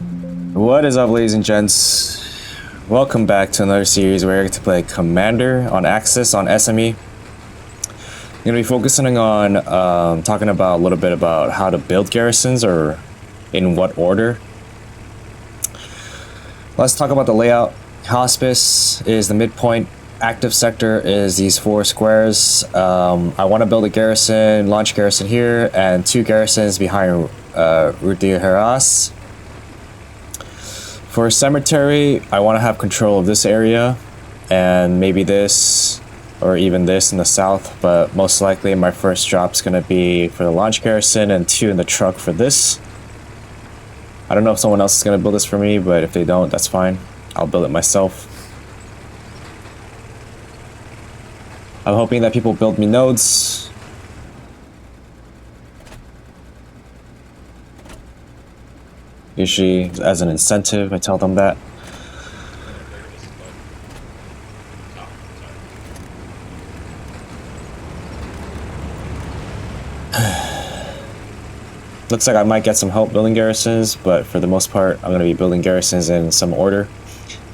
What is up, ladies and gents? Welcome back to another series where I get to play Commander on Axis on SME. I'm going to be focusing on talking about a little bit about how to build garrisons, or in what order. Let's talk about the layout. Hospice is the midpoint. Active sector is these 4 squares. I want to build a garrison, launch garrison here, and 2 garrisons behind Route de Hertz. For a cemetery, I want to have control of this area, and maybe this, or even this in the south, but most likely my first drop is going to be for the launch garrison and 2 in the truck for this. I don't know if someone else is going to build this for me, but if they don't, that's fine. I'll build it myself. I'm hoping that people build me nodes. Usually, as an incentive, I tell them that. Looks like I might get some help building garrisons, but for the most part, I'm going to be building garrisons in some order.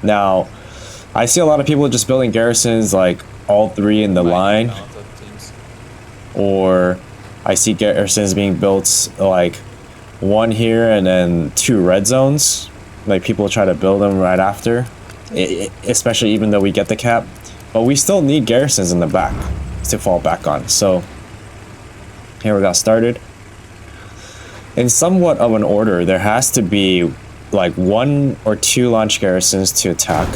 Now, I see a lot of people just building garrisons like all 3 in the line, or I see garrisons being built like 1 here and then 2 red zones. Like, people try to build them right after, especially even though we get the cap, but we still need garrisons in the back to fall back on. So here we got started. In somewhat of an order, there has to be like 1 or 2 launch garrisons to attack,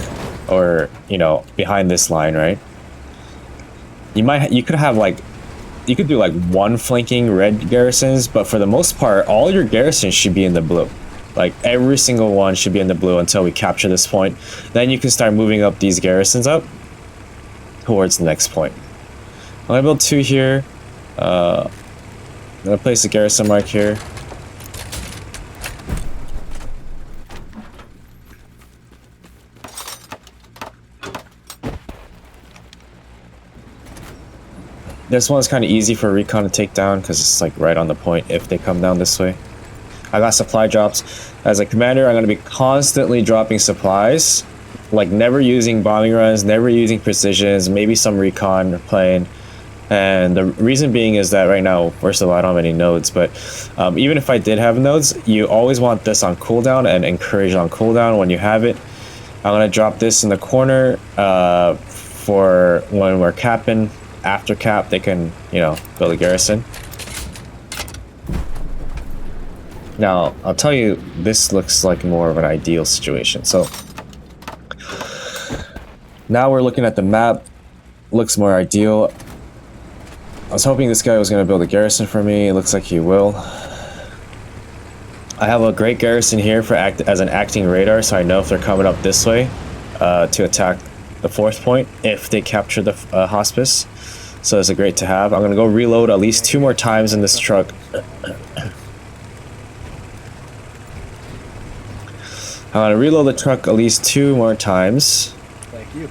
or, you know, behind this line, right? You could have like, you could do like 1 flanking red garrisons, but for the most part, all your garrisons should be in the blue. Like, every single one should be in the blue until we capture this point. Then you can start moving up these garrisons up towards the next point. I'm gonna build 2 here. I'm gonna place a garrison mark here. This one's kind of easy for recon to take down because it's like right on the point if they come down this way. I got supply drops. As a commander, I'm going to be constantly dropping supplies, like never using bombing runs, never using precisions, maybe some recon playing. And the reason being is that right now, first of all, I don't have any nodes, but even if I did have nodes, you always want this on cooldown and encourage on cooldown when you have it. I'm going to drop this in the corner for when we're capping. After cap, they can, you know, build a garrison. Now, I'll tell you, this looks like more of an ideal situation. So now we're looking at the map. Looks more ideal. I was hoping this guy was going to build a garrison for me. It looks like he will. I have a great garrison here for as an acting radar, so I know if they're coming up this way to attack the 4th point if they capture the hospice. So it's a great to have. I'm gonna go reload at least 2 more times in this truck. I'm gonna reload the truck at least 2 more times. Thank you.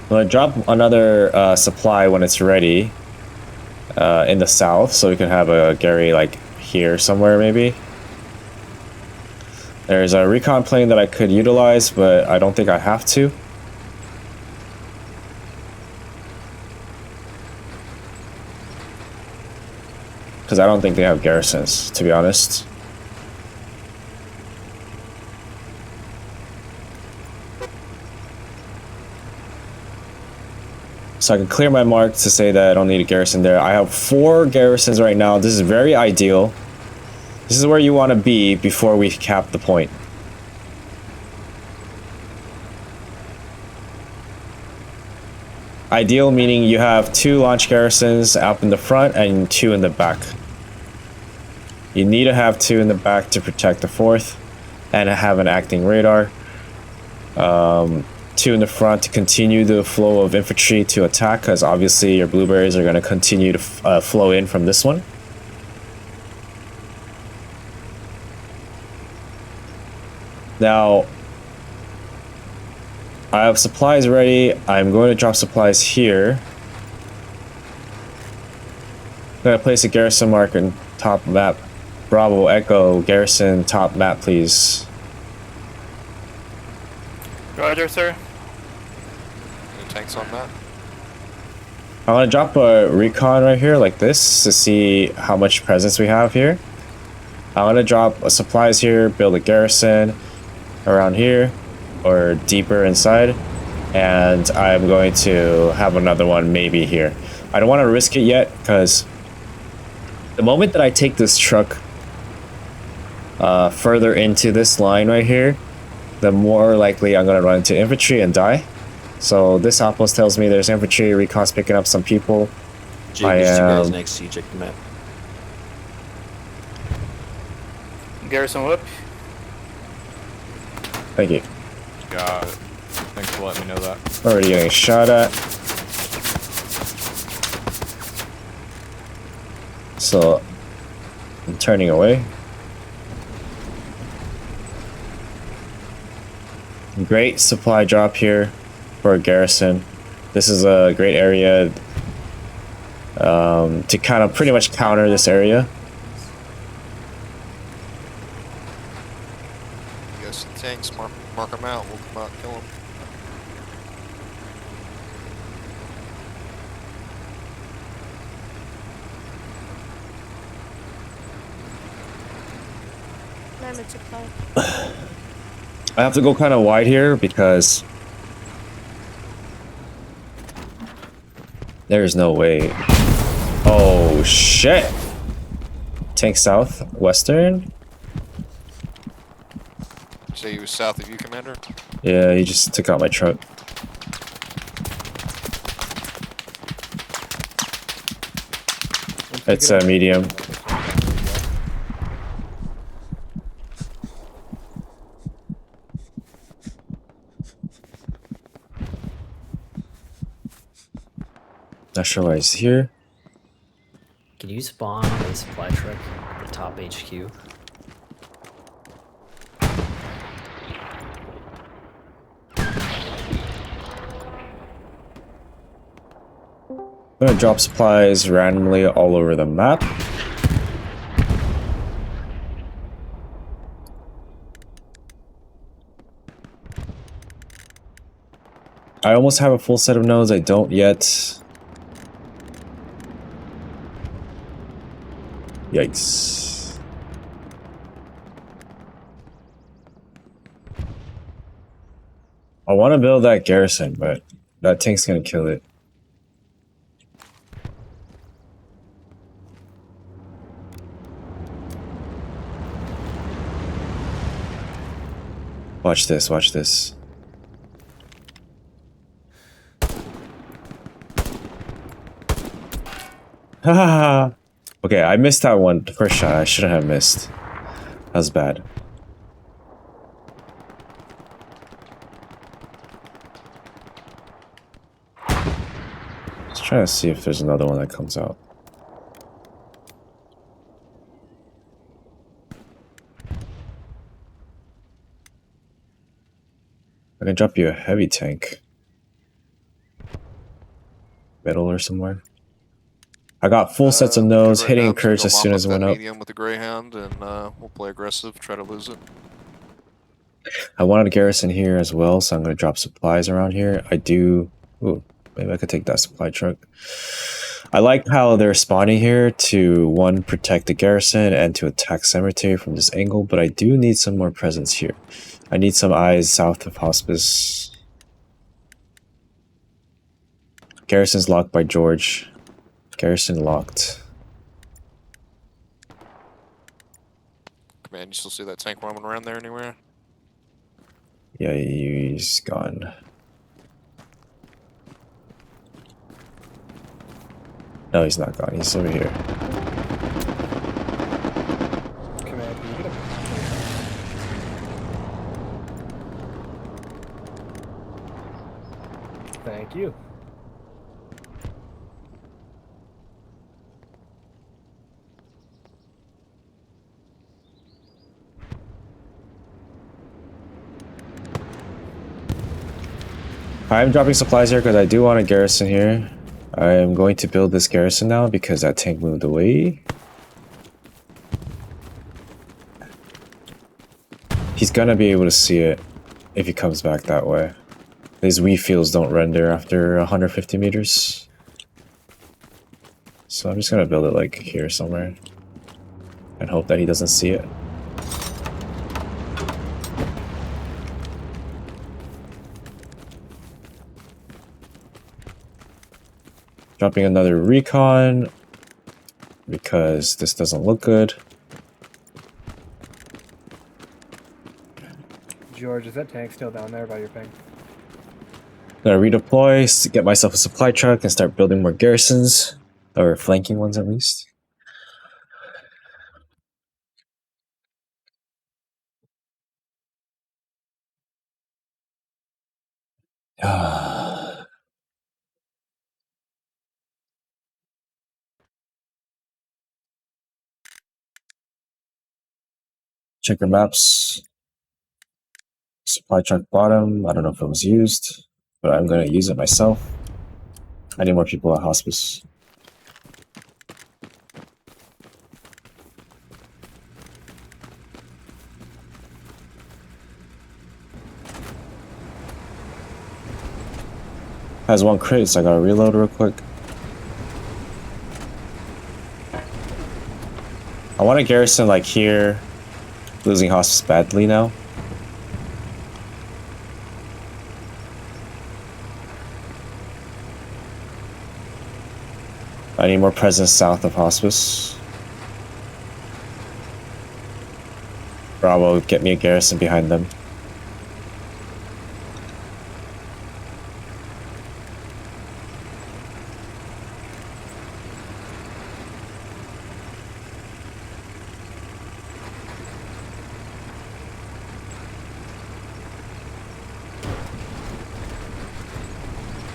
I'm gonna drop another supply when it's ready in the south, so we can have a Gary like here somewhere maybe. There's a recon plane that I could utilize, but I don't think I have to. Because I don't think they have garrisons, to be honest. So I can clear my mark to say that I don't need a garrison there. I have 4 garrisons right now. This is very ideal. This is where you want to be before we cap the point. Ideal meaning you have 2 launch garrisons up in the front and 2 in the back. You need to have 2 in the back to protect the 4th and have an acting radar. 2 in the front to continue the flow of infantry to attack, because obviously your blueberries are going to continue to flow in from this one. Now, I have supplies ready. I'm going to drop supplies here. I'm going to place a garrison mark in top map Bravo, Echo, Garrison, top map, please. Roger, sir. Any tanks on that? I want to drop a recon right here like this to see how much presence we have here. I want to drop supplies here, build a garrison around here or deeper inside. And I'm going to have another one maybe here. I don't want to risk it yet because the moment that I take this truck further into this line right here, the more likely I'm going to run into infantry and die. So this outpost tells me there's infantry, recon's picking up some people. Jake, there's two guys next to you, check the map. Garrison whip. Thank you. Got it. Thanks for letting me know that. Already getting shot at. So I'm turning away. Great supply drop here for a garrison. This is a great area to kind of pretty much counter this area. You guys see the tanks, mark them out, we'll come out and kill them. I have to go kind of wide here because there's no way. Oh shit! Tank south, western. Say he was south of you, Commander? Yeah, he just took out my truck. It's a medium. Not sure why he's here. Can you spawn a supply truck at the top HQ? I'm gonna drop supplies randomly all over the map. I almost have a full set of nodes. I don't yet. Yikes. I want to build that garrison, but that tank's gonna kill it. Watch this, watch this. Haha. Okay, I missed that one. The first shot I shouldn't have missed. That was bad. Let's try to see if there's another one that comes out. I can drop you a heavy tank. Middle or somewhere. I got full sets of nodes, right hitting now, Kurtz as soon as it went up. Medium with the Greyhound, and we'll play aggressive, try to lose it. I wanted a garrison here as well, so I'm going to drop supplies around here. I do... Ooh, maybe I could take that supply truck. I like how they're spawning here to, one, protect the garrison and to attack cemetery from this angle, but I do need some more presence here. I need some eyes south of hospice. Garrison's locked by George. Garrison locked. Man, you still see that tank roaming around there anywhere? Yeah, he's gone. No, he's not gone. He's over here. Command, can you get him? Thank you. I'm dropping supplies here because I do want a garrison here. I am going to build this garrison now because that tank moved away. He's gonna be able to see it if he comes back that way. These Wii fields don't render after 150 meters. So I'm just gonna build it like here somewhere. And hope that he doesn't see it. Dropping another recon. Because this doesn't look good. George, is that tank still down there by your ping? Gonna redeploy, get myself a supply truck, and start building more garrisons. Or flanking ones at least. Check your maps. Supply truck bottom. I don't know if it was used, but I'm gonna use it myself. I need more people at hospice. Has one crate, so I gotta reload real quick. I want a garrison like here. Losing hospice badly now. I need more presence south of hospice. Bravo, get me a garrison behind them.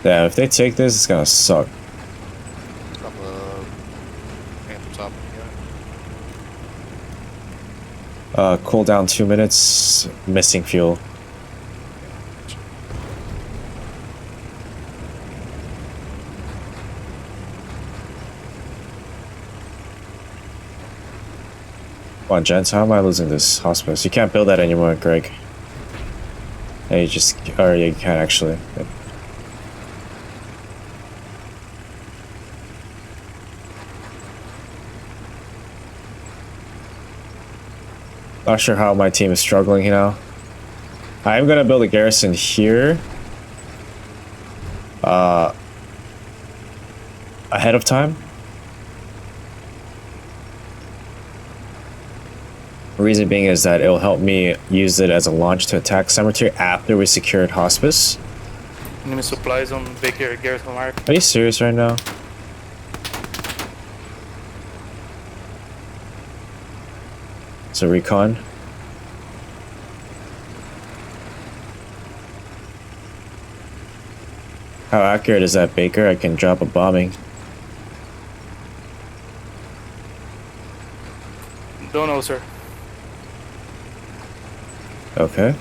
Damn, if they take this, it's gonna suck. Drop a phantom top. Yeah. Cool down 2 minutes. Missing fuel. Come on, gents, how am I losing this hospice? You can't build that anymore, Greg. Yeah, you just... Or yeah, you can actually. Not sure how my team is struggling, you know. I am gonna build a garrison here. Ahead of time. The reason being is that it will help me use it as a launch to attack cemetery after we secured hospice. Enemy supplies on Baker Garrison mark. Are you serious right now? It's a recon. How accurate is that, Baker? I can drop a bombing. Don't know, sir. Okay.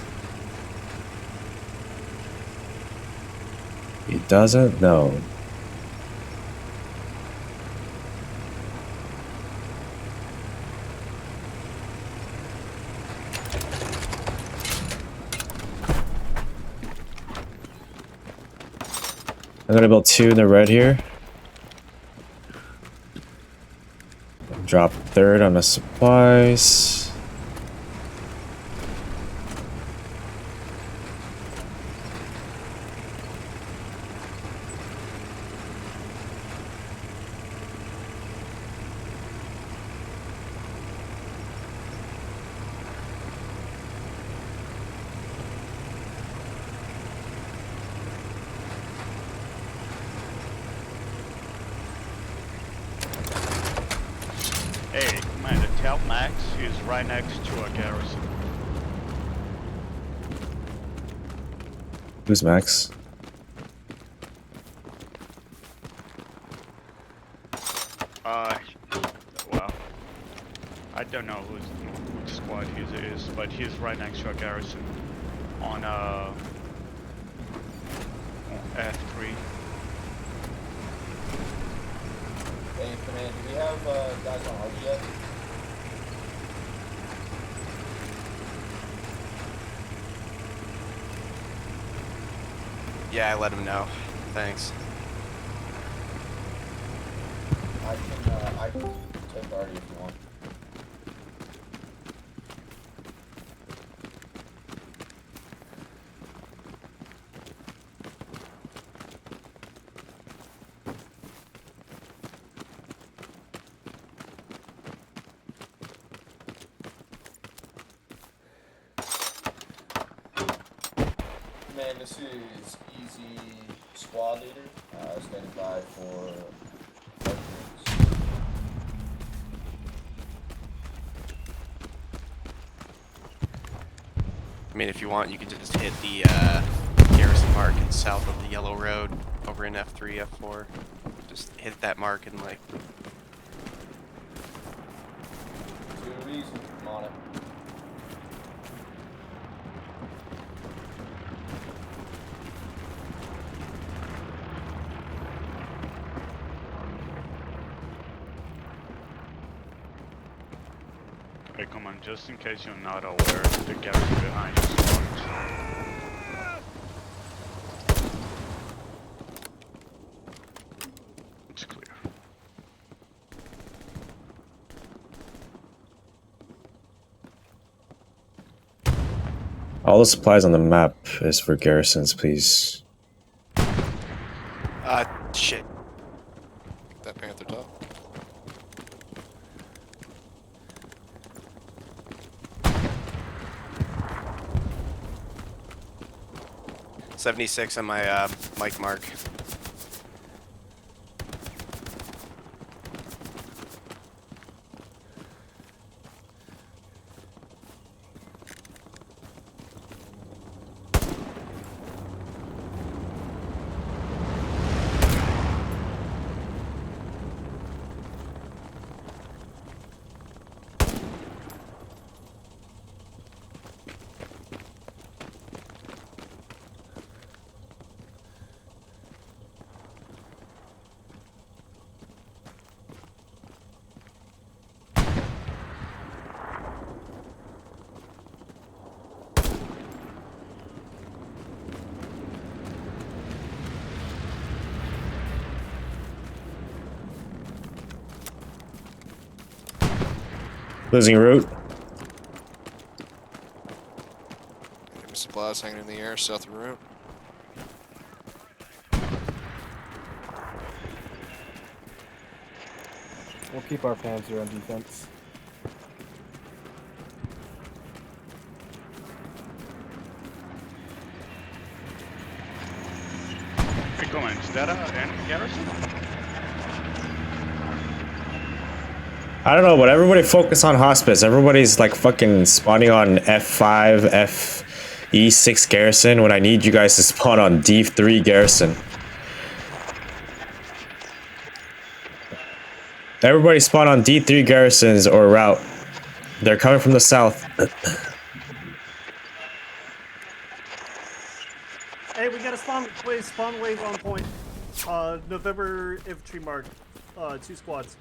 He doesn't know. I'm gonna build 2 in the red here. Drop 3rd on the supplies. Hey, Commander, tell Max he's right next to a garrison. Who's Max? Well, I don't know which squad he is, but he's right next to a garrison on F3. Hey, Command, do we have guys on Arby yet? Yeah, I let him know. Thanks. I can take Artie if you want. Man, this is Easy Squad Leader, standing by for arguments. I mean, if you want, you can just hit the Garrison mark in south of the yellow road over in F3, F4. Just hit that mark and like. Too easy, I'm on it. Hey, come on, just in case you're not aware, the garrison behind you is locked. It's clear. All the supplies on the map is for garrisons, please. Pick Shit. that Panther top. .76 on my mic mark. Losing route. Enemy supplies hanging in the air south of the route. We'll keep our Panzer on defense. Hey, come on, is that an garrison? I don't know, but everybody focus on hospice. Everybody's like fucking spawning on F5, FE6 garrison when I need you guys to spawn on D3 garrison. Everybody spawn on D3 garrisons or route. They're coming from the south. Hey, we got a spawn wave on point. November infantry mark. 2 squads.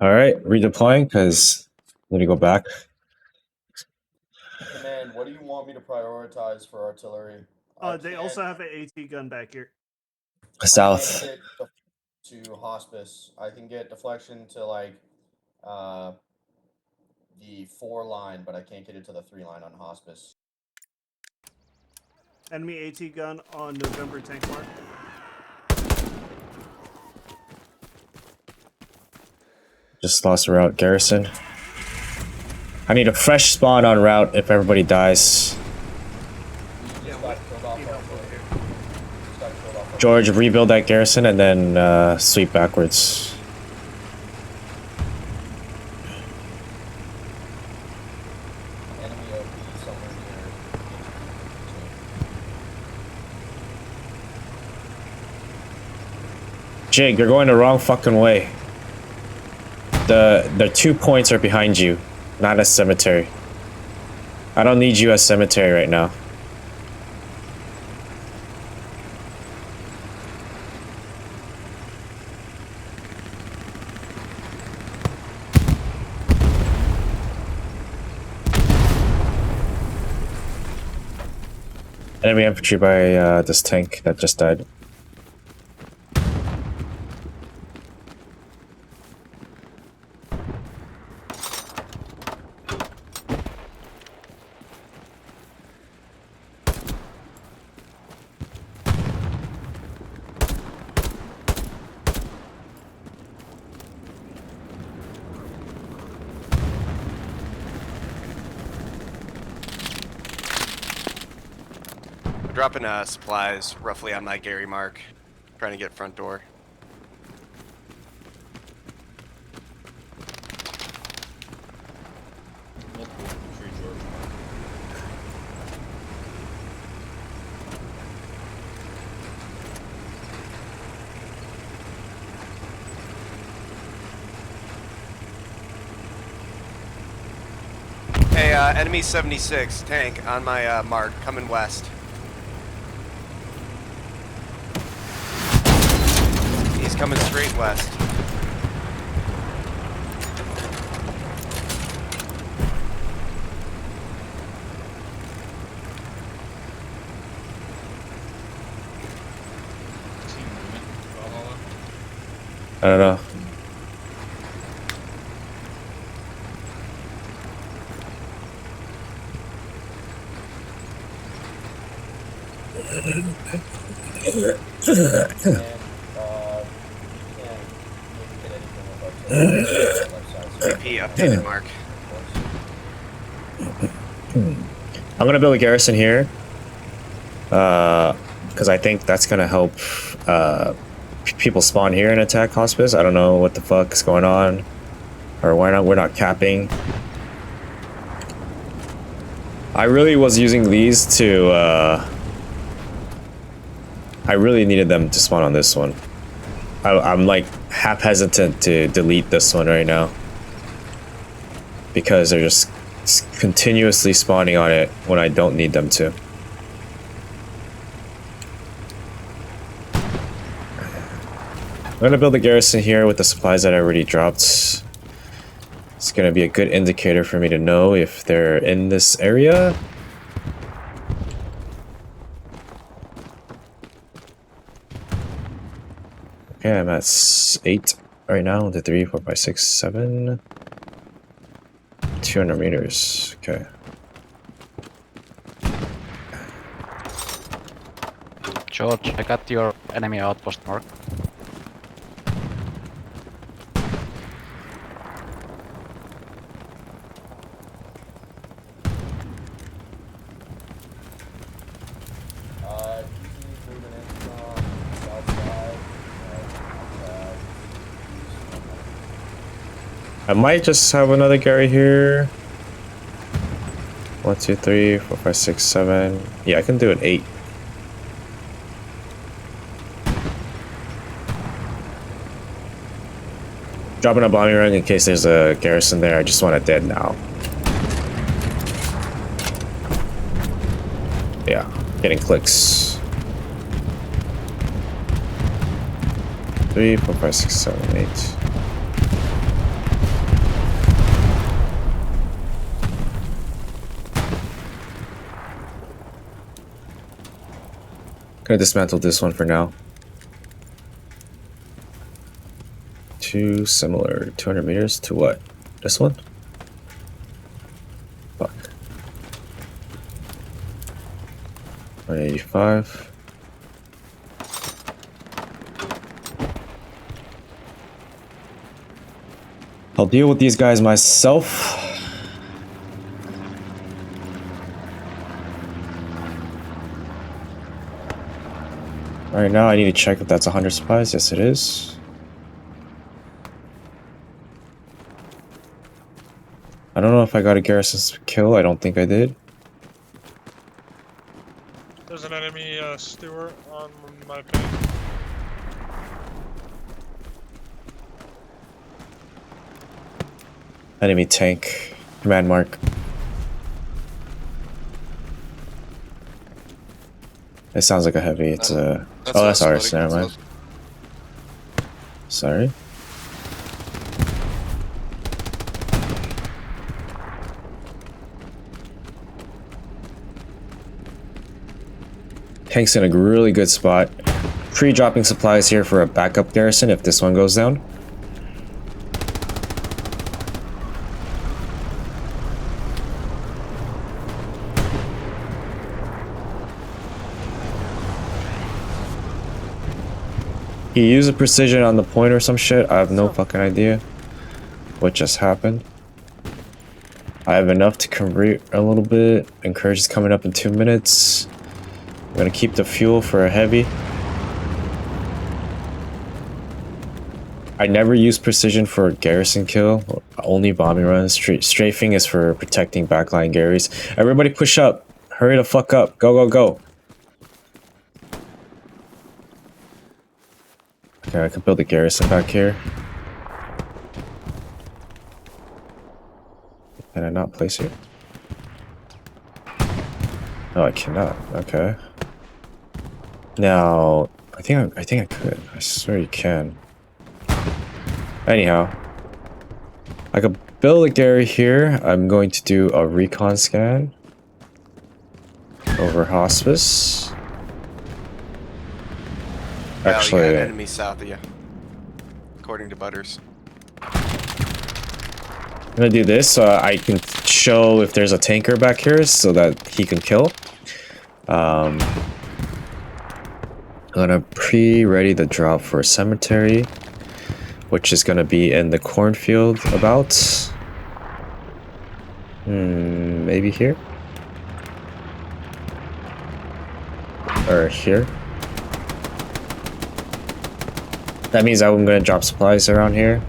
All right, redeploying because I need to go back. Command, what do you want me to prioritize for artillery? They also have an AT gun back here. South. I can't get to hospice. I can get deflection to like the 4 line, but I can't get it to the 3 line on hospice. Enemy AT gun on November tank mark. Just lost a route, garrison. I need a fresh spawn on route if everybody dies. George, rebuild that garrison and then sweep backwards. Jig, you're going the wrong fucking way. The 2 points are behind you, not a cemetery. I don't need you as cemetery right now. Enemy infantry by this tank that just died. Dropping supplies roughly on my Gary mark. Trying to get front door. Hey, enemy 76 tank on my mark coming west. He's coming straight west. I don't know. BP updated mark. I'm gonna build a garrison here. Because I think that's gonna help people spawn here and attack hospice. I don't know what the fuck is going on. Or why not? We're not capping. I really was using these to I really needed them to spawn on this one. I'm like half hesitant to delete this one right now because they're just continuously spawning on it when I don't need them to. I'm gonna build a garrison here with the supplies that I already dropped. It's gonna be a good indicator for me to know if they're in this area. Okay, I'm at 8 right now. 1, 2, 3, 4, 5, 6, 7. 200 meters. Okay. George, I got your enemy outpost mark. I might just have another Gary here. 1, 2, 3, 4, 5, 6, 7. Yeah, I can do an 8. Dropping a bombing run in case there's a garrison there. I just want it dead now. Yeah, getting clicks. 3, 4, 5, 6, 7, 8. Gonna dismantle this one for now. 2 similar 200 meters to what? This one? Fuck. 185. I'll deal with these guys myself. Right now, I need to check if that's 100 supplies. Yes, it is. I don't know if I got a garrison kill. I don't think I did. There's an enemy Stewart on my ping. Enemy tank. Command mark. It sounds like a heavy. It's a. Oh, that's ours. Never mind. Sorry. Tank's in a really good spot. Pre-dropping supplies here for a backup garrison if this one goes down. He used a precision on the point or some shit. I have no fucking idea what just happened. I have enough to convert a little bit. Encourage is coming up in 2 minutes. I'm gonna keep the fuel for a heavy. I never use precision for a garrison kill. Only bombing runs. Strafing is for protecting backline Garys. Everybody push up. Hurry the fuck up. Go, go, go. Okay, I can build a garrison back here. Can I not place it? No, I cannot. Okay. Now, I think I could. I swear you can. Anyhow, I could build a Gary here. I'm going to do a recon scan over hospice. Actually, you got enemy south of you, according to Butters. I'm gonna do this so I can show if there's a tanker back here so that he can kill. I'm gonna pre-ready the drop for a cemetery, which is gonna be in the cornfield about. Maybe here? Or here? That means I'm gonna drop supplies around here.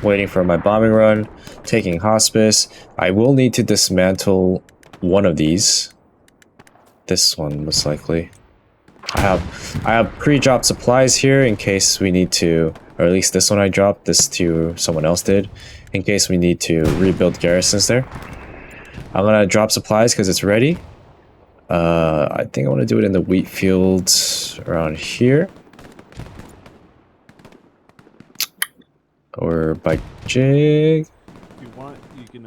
Waiting for my bombing run, taking hospice. I will need to dismantle one of these. This one, most likely. I have pre-dropped supplies here in case we need to, or at least this one I dropped, this to someone else did, in case we need to rebuild garrisons there. I'm gonna drop supplies because it's ready. I think I want to do it in the wheat fields around here. Or by Jig. If you want, you can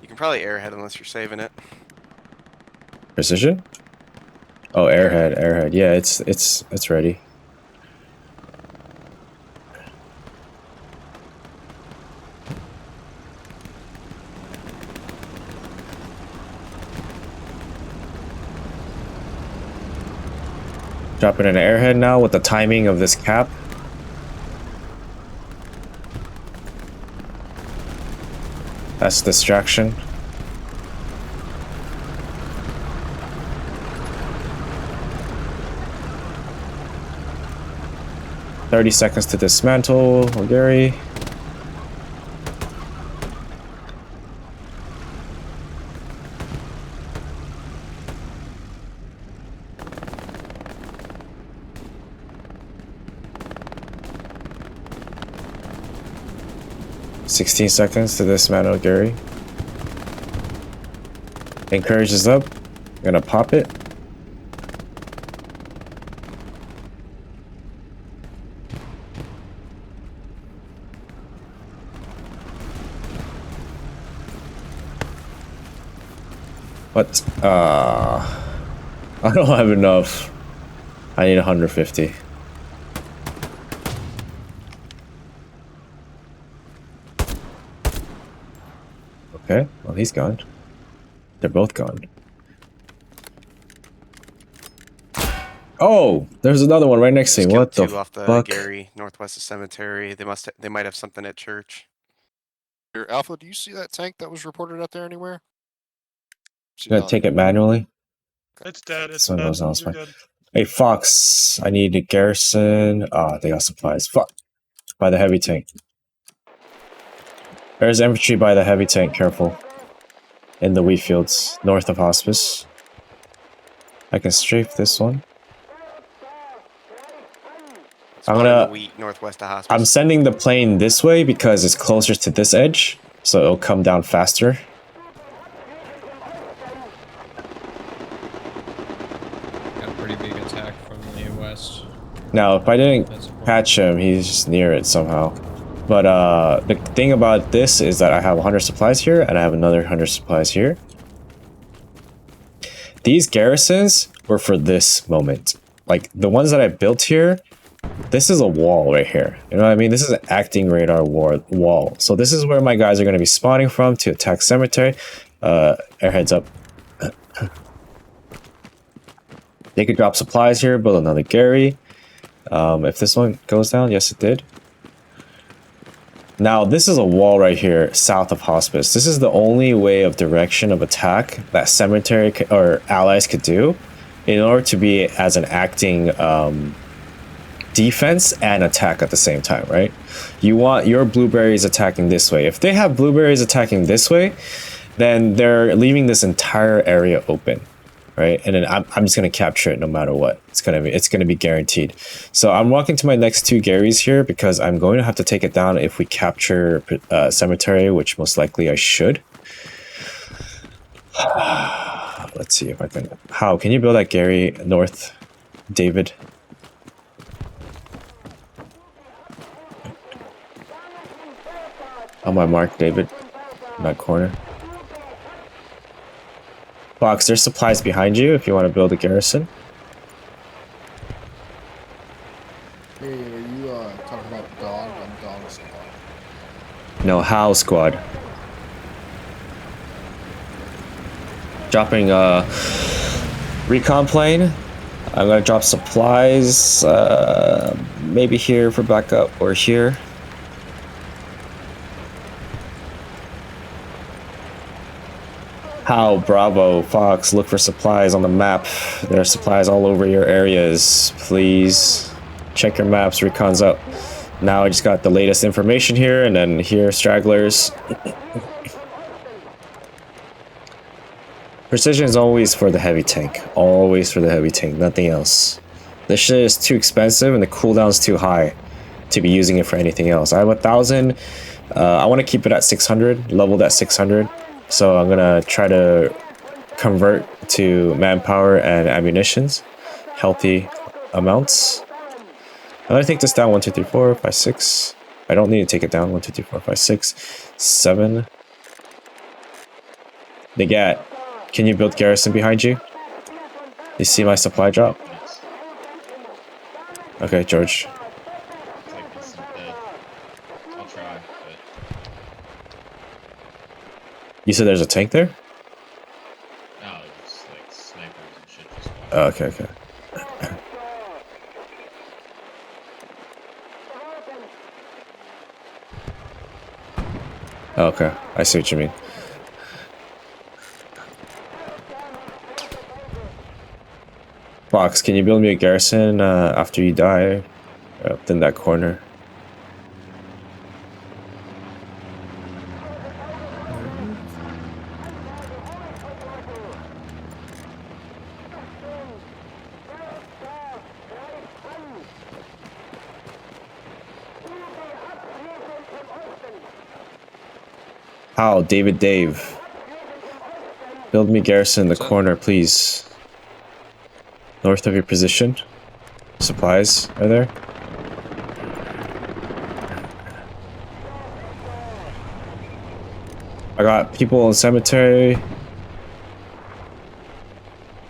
You can probably airhead unless you're saving it. Precision? Oh, airhead. Yeah, it's ready. Dropping an airhead now with the timing of this cap. That's distraction. "30 seconds to dismantle, Gary." "16 seconds to dismantle Gary." Encourage is up. I'm gonna pop it. But I don't have enough. I need 150. Okay, well he's gone. They're both gone. Oh, there's another one right next to me. What the off the fuck? Gary, northwest of cemetery. They might have something at church. Here, Alpha, do you see that tank that was reported out there anywhere? I'm gonna take it manually. It's dead. It's This one dead. goes on, it's You're fine. good. Hey Fox, I need a garrison. Ah, they got supplies. Fuck. By the heavy tank. There's infantry by the heavy tank, careful. In the wheat fields, north of hospice. I can strafe this one. Spawn in gonna- the wheat northwest of hospice. I'm sending the plane this way because it's closer to this edge, so it'll come down faster. Got a pretty big attack from the west. Now, if I didn't That's important. catch him, he's just near it somehow. But the thing about this is that I have 100 supplies here, and I have another 100 supplies here. These garrisons were for this moment. Like, the ones that I built here, this is a wall right here. You know what I mean? This is an acting radar wall. So this is where my guys are going to be spawning from to attack cemetery. Airheads up. They could drop supplies here, build another Gary. If this one goes down, yes it did. Now this is a wall right here south of hospice. This is the only way of direction of attack that cemetery or allies could do in order to be as an acting defense and attack at the same time, right? You want your blueberries attacking this way. If they have blueberries attacking this way, then they're leaving this entire area open, right? And then I'm just gonna capture it no matter what. It's gonna be guaranteed. So I'm walking to my next 2 Garys here because I'm going to have to take it down if we capture cemetery, which most likely I should. Let's see if I can. How can you build that Gary north, David? On my mark, David, in that corner. Fox, there's supplies behind you if you want to build a garrison. Hey, are you talking about dog? I'm dog squad. No, Howl squad. Dropping recon plane. I'm gonna drop supplies, maybe here for backup or here. How Bravo Fox, look for supplies on the map. There are supplies all over your areas. Please check your maps. Recon's up. Now I just got the latest information here, and then here stragglers. Precision is always for the heavy tank. Always for the heavy tank, nothing else. This shit is too expensive and the cooldown's too high to be using it for anything else. I have 1,000. I want to keep it at 600, leveled at 600. So I'm gonna try to convert to manpower and ammunitions, healthy amounts. I'm gonna take this down 1, 2, 3, 4, 5, 6. I don't need to take it down 1, 2, 3, 4, 5, 6, 7. Nagat, can you build garrison behind you? You see my supply drop? Okay, George. I'll try, but You said there's a tank there? no, it's like snipers and shit just walking. Oh, okay, okay. Oh, okay, I see what you mean. Fox, can you build me a garrison after you die? Up in that corner. How, David Dave. Build me garrison in the corner, please. North of your position. Supplies are there. I got people in cemetery.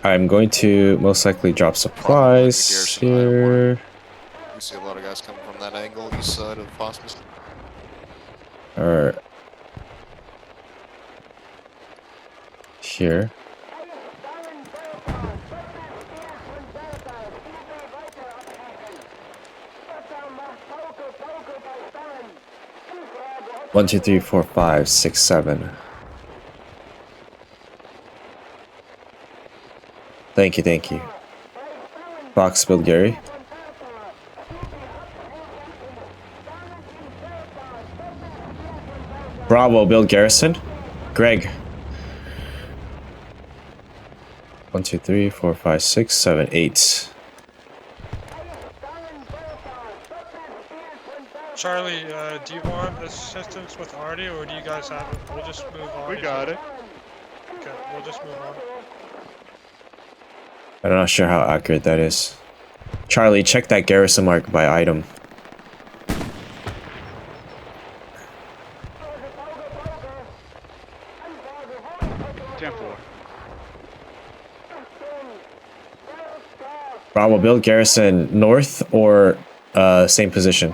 I'm going to most likely drop supplies Garrison here. We see a lot of guys coming from that angle, east side of hospice. Or here. One, two, three, four, five, six, 7. Thank you, thank you. Fox, build Gary. Bravo, build Garrison. Greg. 1, 2, 3, 4, 5, 6, 7, 8. Charlie, do you want assistance with Artie, or do you guys have it? We'll just move on. We got it. Okay, we'll just move on. I'm not sure how accurate that is. Charlie, check that garrison mark by item. Bravo, build garrison north or same position.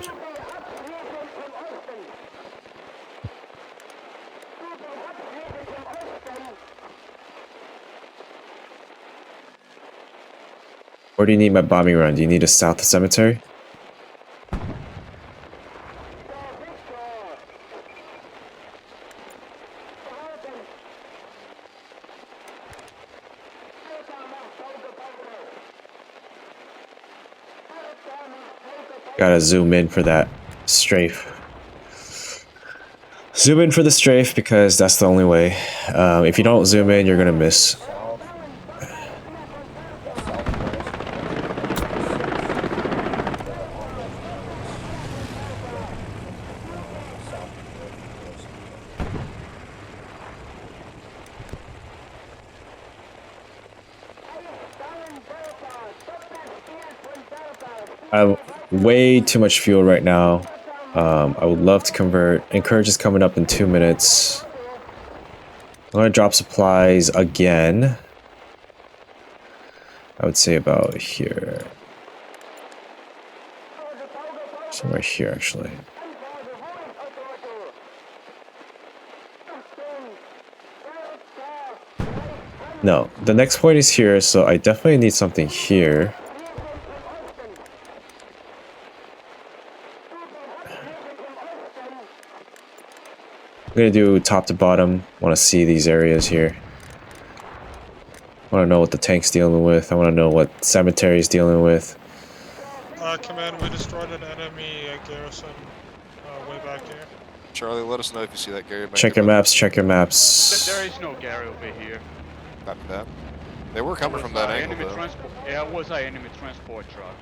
Where do you need my bombing run? Do you need a south cemetery? Gotta zoom in for that strafe. Zoom in for the strafe because that's the only way. If you don't zoom in, you're gonna miss. I have way too much fuel right now. I would love to convert. Encourage is coming up in 2 minutes. I'm gonna drop supplies again. I would say about here. Somewhere here, actually. No, the next point is here, so I definitely need something here. I'm gonna do top to bottom. Want to see these areas here. Want to know what the tank's dealing with. I want to know what cemetery's dealing with. Command, we destroyed an enemy garrison way back here. Charlie, let us know if you see that Gary. Check your maps, check your maps. There is no Gary over here. Copy that. They were coming from that angle, though. Yeah, it was our enemy transport truck.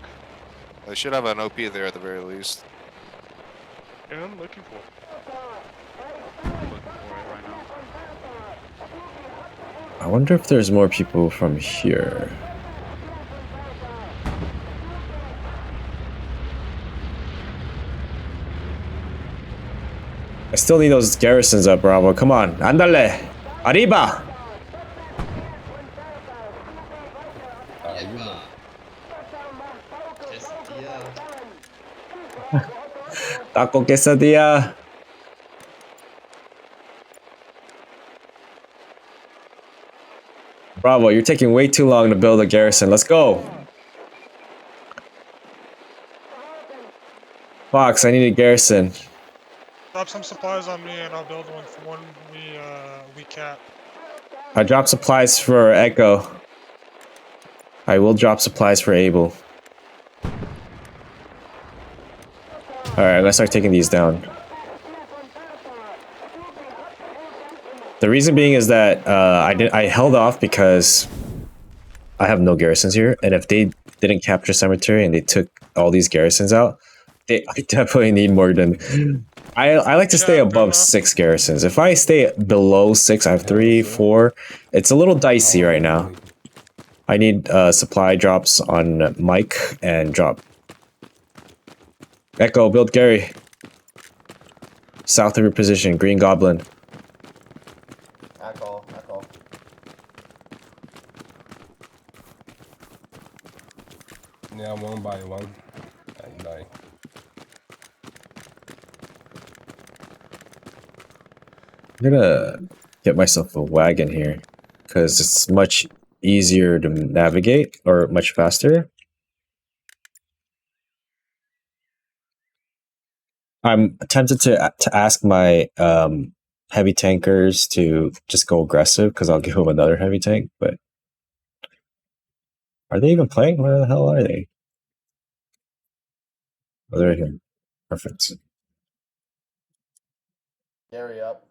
They should have an OP there at the very least. Yeah, I'm looking for it. I'm looking for it right now. I wonder if there's more people from here. I still need those garrisons up, Bravo. Come on. Andale. Arriba. Taco quesadilla. Bravo, you're taking way too long to build a garrison. Let's go. Fox, I need a garrison. Drop some supplies on me, and I'll build one for when we cap. I dropped supplies for Echo. I will drop supplies for Able. Alright, I'm gonna start taking these down. The reason being is that I held off because I have no garrisons here, and if they didn't capture cemetery and they took all these garrisons out, I definitely need more than. I like to stay above 6 garrisons. If I stay below 6, I have 3, 4. It's a little dicey right now. I need supply drops on Mike and drop. Echo, build Gary. South of your position, Green Goblin. Echo. Yeah, one by one. And die. I'm gonna get myself a wagon here because it's much easier to navigate or much faster. I'm tempted to ask my heavy tankers to just go aggressive because I'll give them another heavy tank, but are they even playing? Where the hell are they? Oh, they're here. Perfect. Gary up.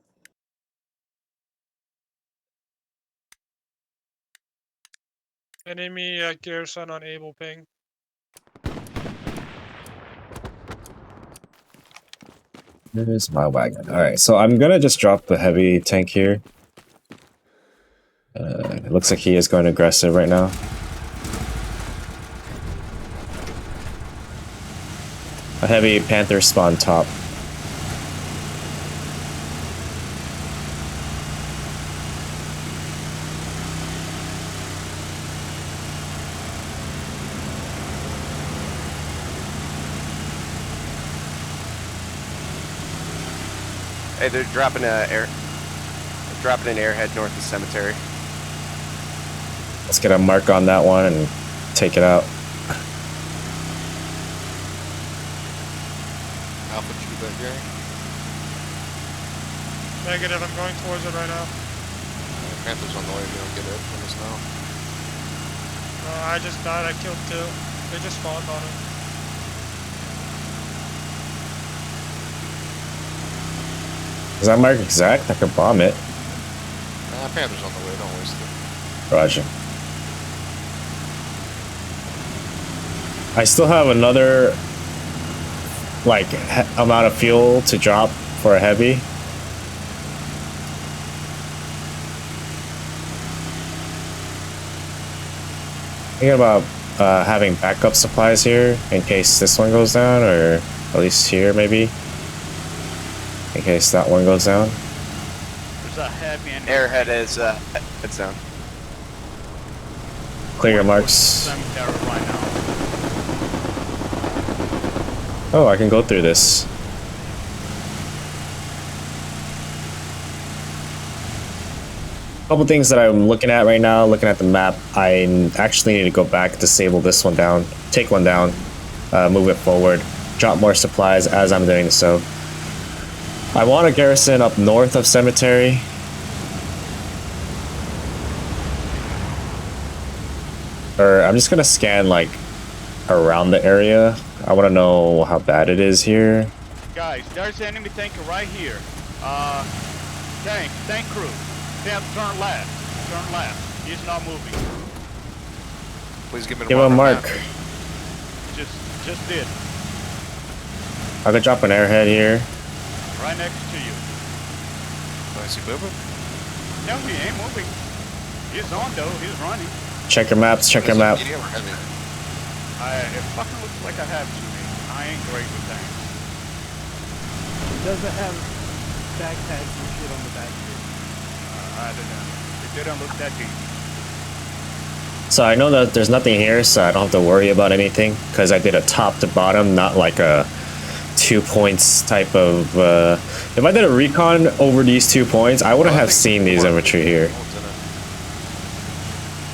Enemy at Garrison on Able ping. There's my wagon. Alright, so I'm gonna just drop the heavy tank here. It looks like he is going aggressive right now. A heavy Panther spawn top. Hey, they're dropping an airhead north of the cemetery. Let's get a mark on that one and take it out. Alpha, did you get that, Gary? Negative, I'm going towards it right now. Panther's on the way, we don't get it from us now. I just died, I killed 2. They just spawned on it. Is that mark exact? I could bomb it. Panther's on the way, don't waste it. Roger. I still have another like amount of fuel to drop for a heavy. Thinking about having backup supplies here in case this one goes down, or at least here maybe, in case that one goes down. There's a heavy and Airhead is it's down. Clear your marks. cemetery right now. Oh, I can go through this. Couple things that I'm looking at right now, looking at the map. I actually need to go back, disable this one down, take one down, move it forward, drop more supplies as I'm doing so. I want a garrison up north of cemetery. Or I'm just gonna scan like around the area. I want to know how bad it is here. Guys, there's an enemy tanker right here. Tank crew. Turn left. Turn left. He's not moving. Please give me Give him a mark. Just did. I could drop an airhead here. Right next to you. Is he moving? No, he ain't moving. He's on though. He's running. Check your maps. Check your map. Medium or heavy? It fucking looks like I have to me. I ain't great with tanks. Does it have back tags and shit on the back here? I don't know. It didn't look that deep. So I know that there's nothing here, so I don't have to worry about anything because I did a top to bottom, not like a 2 points type of. If I did a recon over these 2 points, I wouldn't have seen these infantry here.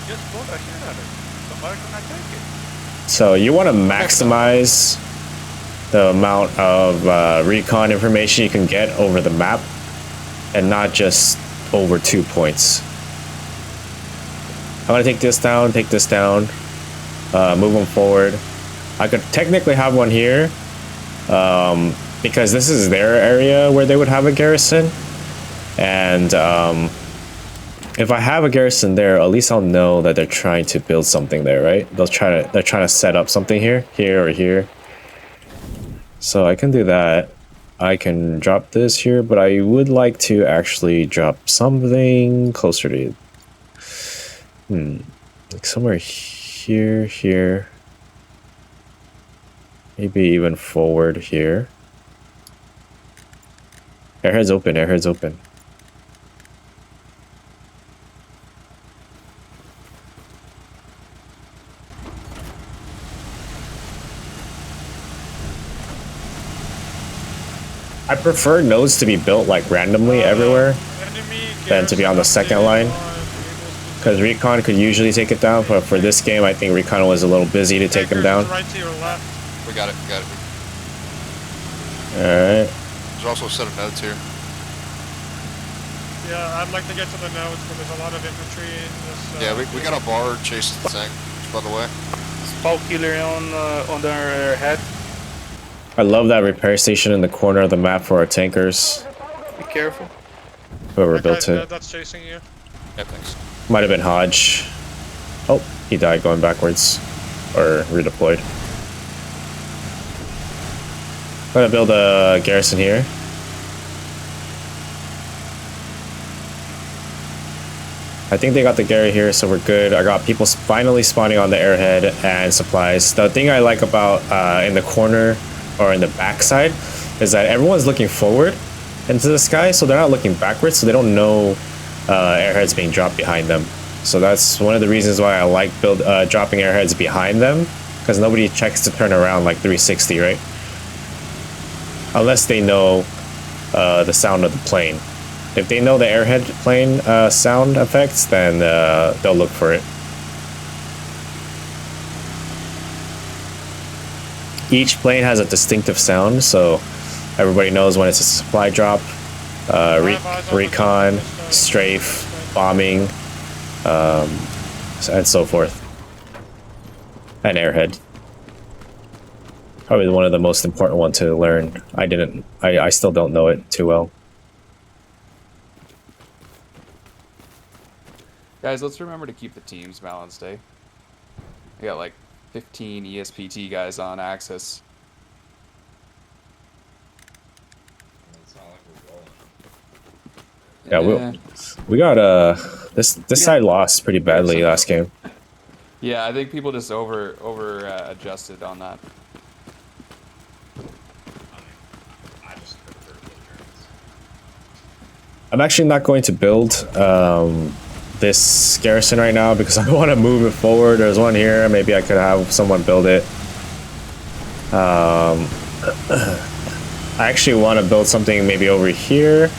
Just pull that shit out of it. Somebody can take it. So you want to maximize the amount of recon information you can get over the map, and not just over 2 points. I'm gonna take this down, move them forward. I could technically have one here, because this is their area where they would have a garrison, and if I have a garrison there, at least I'll know that they're trying to build something there, right? They're trying to set up something here, or here. So I can do that. I can drop this here, but I would like to actually drop something closer to, like somewhere here, maybe even forward here. Airhead's open. I prefer nodes to be built like randomly everywhere than to be on the second line, because recon could usually take it down, but for this game I think recon was a little busy to take him down. Right to your left. We got it. Alright. There's also a set of nodes here. Yeah, I'd like to get to the nodes, but there's a lot of infantry in this. Yeah, we got a bar chasing the tank, by the way. Spawn killer on their head. I love that repair station in the corner of the map for our tankers. Be careful. Whoever built it. That's chasing you. Yeah, thanks. Might have been Hodge. Oh, He died going backwards. Or redeployed. I'm gonna build a garrison here. I think they got the Gary here, so we're good. I got people finally spawning on the airhead and supplies. The thing I like about in the corner or in the backside is that everyone's looking forward into the sky, so they're not looking backwards, so they don't know airheads being dropped behind them. So that's one of the reasons why I like dropping airheads behind them, because nobody checks to turn around like 360, right? Unless they know the sound of the plane. If they know the airhead plane sound effects, then they'll look for it. Each plane has a distinctive sound, so everybody knows when it's a supply drop, recon, strafe, bombing, and so forth. And airhead. Probably one of the most important one to learn. I still don't know it too well. Guys, let's remember to keep the teams balanced, eh? We got like 15 ESPT guys on Axis. It's not like we're rolling. Yeah, we got this side lost pretty badly last game. Yeah, I think people just over adjusted on that. I just prefer the turns. I'm actually not going to build this garrison right now because I want to move it forward. There's one here. Maybe I could have someone build it. I actually want to build something maybe over here.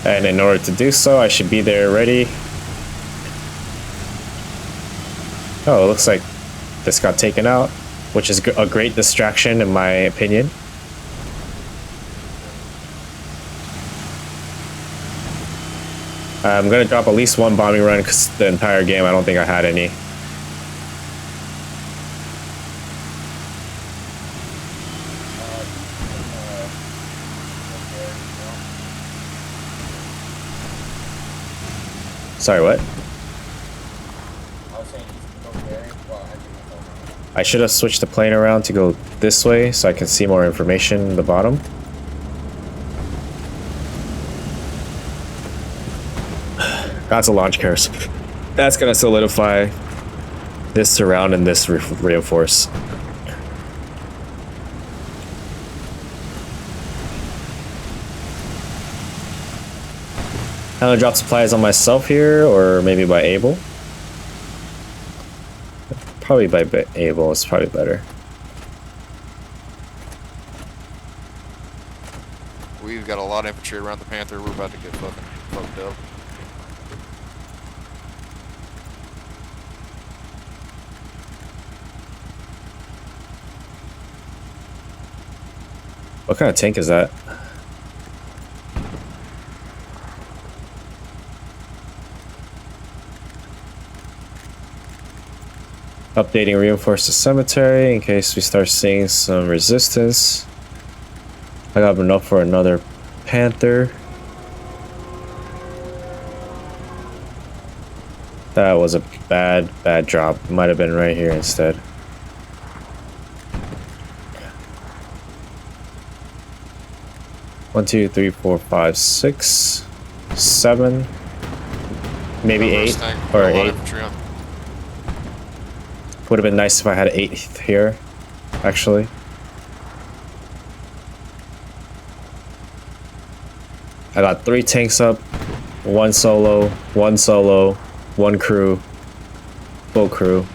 And in order to do so, I should be there ready. Oh, it looks like this got taken out, which is a great distraction in my opinion. I'm gonna drop at least one bombing run because the entire game I don't think I had any. Sorry, what? I should have switched the plane around to go this way so I can see more information in the bottom. That's a launch Garrison. That's gonna solidify this surround and this reinforce. I'm gonna drop supplies on myself here, or maybe by Able. Probably by Able is probably better. We've got a lot of infantry around the Panther. We're about to get fucking fucked up. What kind of tank is that? Updating reinforce the cemetery in case we start seeing some resistance. I got enough for another Panther. That was a bad drop. It might have been right here instead. One, 2, 3, 4, 5, 6, 7, maybe 8 or 8. Would have been nice if I had 8 here, actually. I got 3 tanks up, 1 solo, 1 crew, full crew.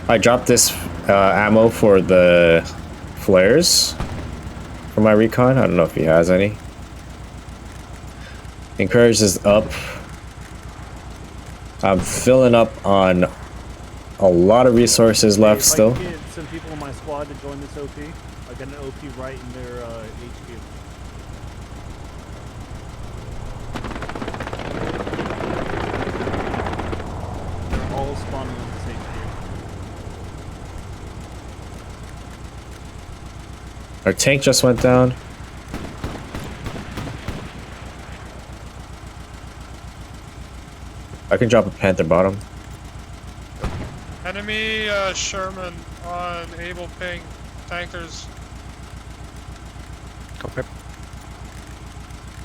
I dropped this ammo for the flares for my recon. I don't know if he has any. Encourage is up. I'm filling up on a lot of resources left still. I can get some people in my squad to join this OP. I got an OP right in their HQ. They're all spawning on the same field. Our tank just went down. I can drop a Panther bottom. Enemy Sherman on Able ping. Tankers. Copy.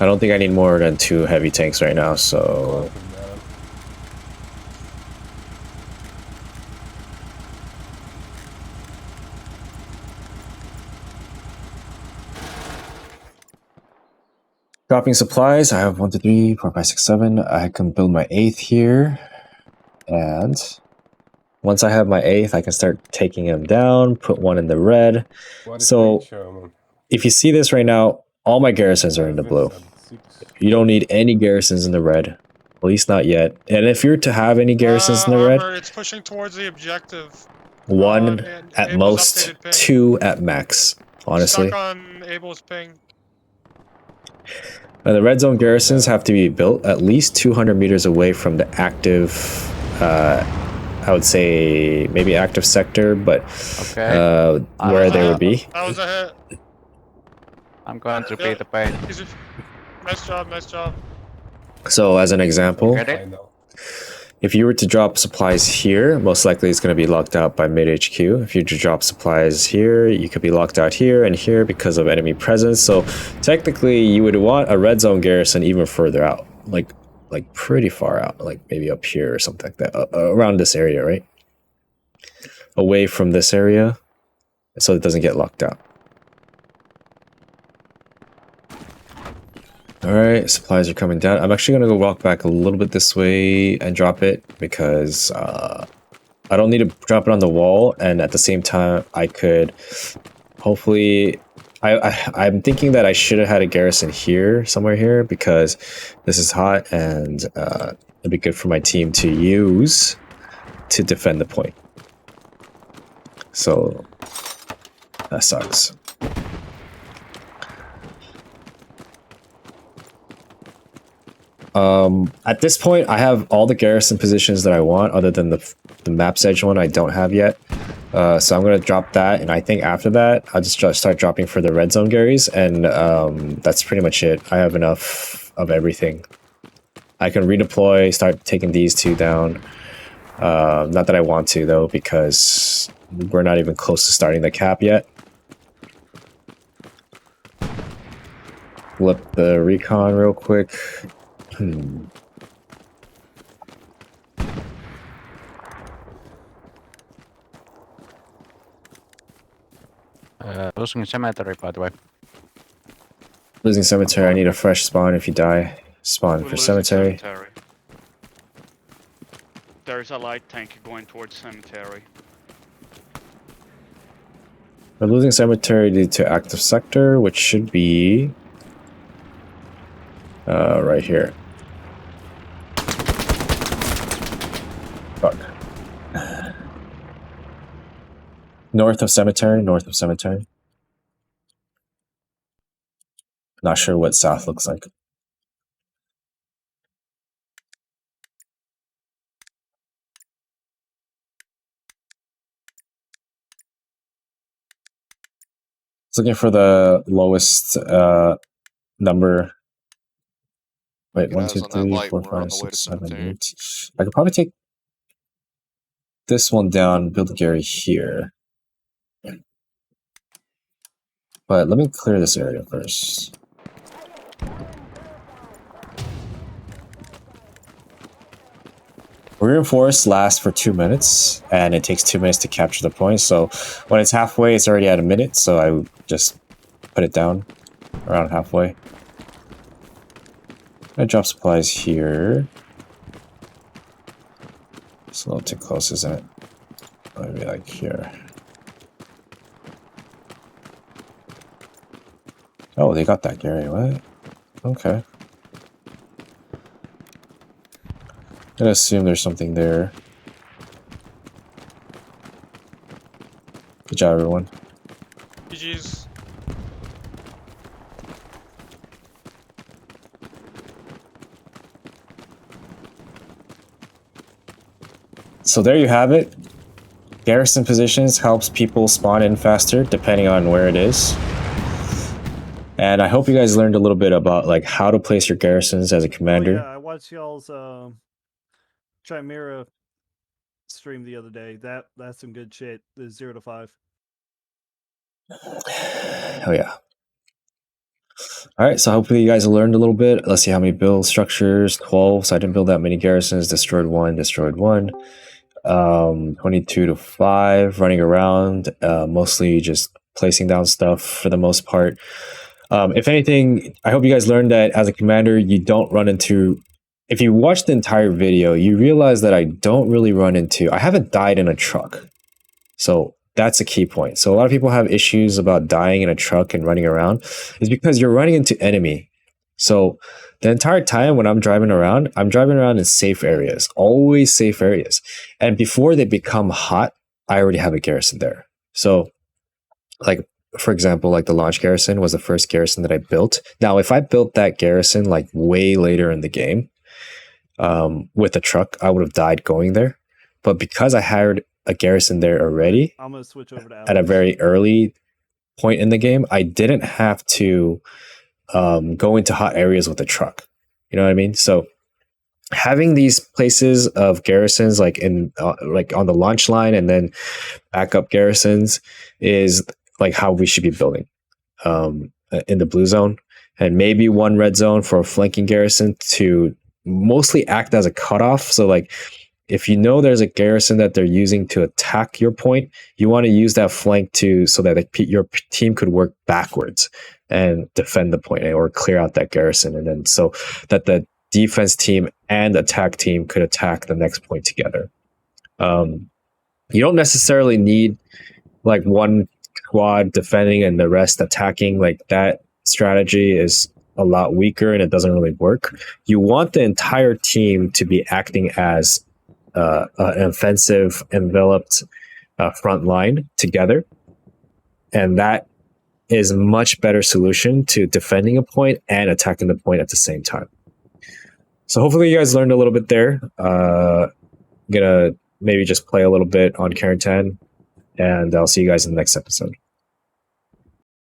I don't think I need more than 2 heavy tanks right now, so... Dropping supplies, I have 1, 2, 3, 4, 5, 6, 7. I can build my 8th here. And once I have my 8th, I can start taking them down, put one in the red. So if you see this right now, all my garrisons are in the blue. You don't need any garrisons in the red. At least not yet. And if you're to have any garrisons in the red, Armor, it's pushing towards the objective. 1 at most, 2 at max, honestly. Stuck on Able's ping. Now, the red zone garrisons have to be built at least 200 meters away from the active, I would say maybe active sector, but where they would be. That was a hit. I'm going to pay the pain. Nice job, nice job. So as an example, if you were to drop supplies here, most likely it's going to be locked out by mid HQ. If you were to drop supplies here, you could be locked out here and here because of enemy presence. So technically you would want a red zone garrison even further out, like pretty far out, like maybe up here or something like that, around this area, right? Away from this area, so it doesn't get locked out. Alright, supplies are coming down. I'm actually going to go walk back a little bit this way and drop it because I don't need to drop it on the wall, and at the same time I could hopefully... I'm thinking that I should have had a garrison here, somewhere here, because this is hot and it'd be good for my team to use to defend the point. So that sucks. At this point, I have all the garrison positions that I want, other than the map's edge one I don't have yet. So I'm going to drop that, and I think after that, I'll just start dropping for the red zone Garys, and that's pretty much it. I have enough of everything. I can redeploy, start taking these 2 down. Not that I want to, though, because we're not even close to starting the cap yet. Flip the recon real quick. Losing cemetery, by the way. Losing cemetery, I need a fresh spawn if you die. Spawn for cemetery. There's a light tank going towards cemetery. We're losing cemetery due to active sector, which should be right here. Fuck. North of cemetery, north of cemetery. Not sure what south looks like. It's looking for the lowest number. Wait, 1, 2, 3, 4, 5, 6, 7, 8. I could probably take this one down, build a Gary here. But let me clear this area first. Reinforce lasts for 2 minutes, and it takes 2 minutes to capture the point. So when it's halfway, it's already at a minute. So I would just put it down around halfway. I drop supplies here. It's a little too close, isn't it? Maybe like here. Oh, they got that, Gary. What? Okay. I'm gonna assume there's something there. Good job, everyone. GG's. So there you have it. Garrison positions helps people spawn in faster, depending on where it is. And I hope you guys learned a little bit about like how to place your garrisons as a commander. Oh, yeah, I watched y'all's Chimera stream the other day. That's some good shit. The 0 to 5. Oh yeah. All right, so hopefully you guys learned a little bit. Let's see how many build structures. 12. So I didn't build that many garrisons. Destroyed one. 22 to 5. Running around. Mostly just placing down stuff for the most part. If anything, I hope you guys learned that as a commander, you don't run into. If you watch the entire video, you realize that I don't really run into. I haven't died in a truck, so. That's a key point. So a lot of people have issues about dying in a truck and running around. It's because you're running into enemy. So the entire time when I'm driving around in safe areas, always safe areas. And before they become hot, I already have a garrison there. So like, for example, like the launch garrison was the first garrison that I built. Now, if I built that garrison like way later in the game with a truck, I would have died going there. But because I hired a garrison there already, I'm gonna switch over to Alias. At a very early point in the game, I didn't have to go into hot areas with a truck. You know what I mean? So having these places of garrisons like in like on the launch line and then backup garrisons is like how we should be building in the blue zone, and maybe one red zone for a flanking garrison to mostly act as a cutoff. So like, if you know there's a garrison that they're using to attack your point, you want to use that flank so that your team could work backwards and defend the point or clear out that garrison, and then so that the defense team and attack team could attack the next point together. You don't necessarily need like one squad defending and the rest attacking. Like that strategy is a lot weaker and it doesn't really work. You want the entire team to be acting as an offensive enveloped front line together, and that is a much better solution to defending a point and attacking the point at the same time. So hopefully you guys learned a little bit there. I'm gonna maybe just play a little bit on Karen 10, and I'll see you guys in the next episode.